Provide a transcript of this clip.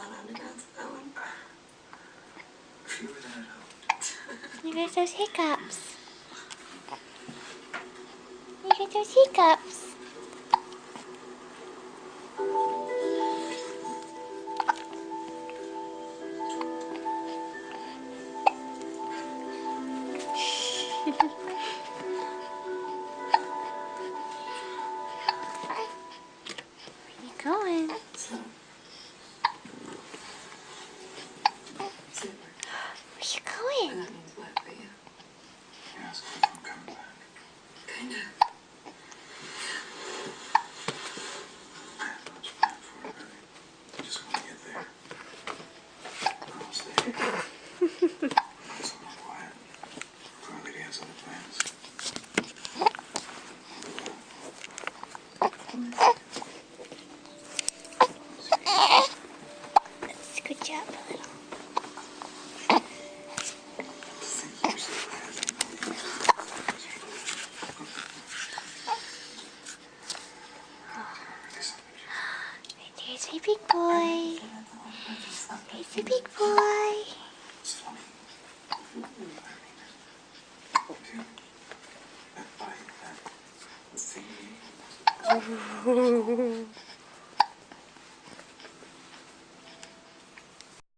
allowed to dance to that one. Fewer than I'd hoped. You got those hiccups. You got those hiccups. Where you going? So, super. Where you going? And that means what for you? You're asking if I'm coming back. Kinda. I have much planned for it, really. Just want to get there. I'll stay here. I'm somewhat quiet. Clearly has other plans. Good job, little. There's a big boy. There's a big boy. It's funny. That bite, that thingy.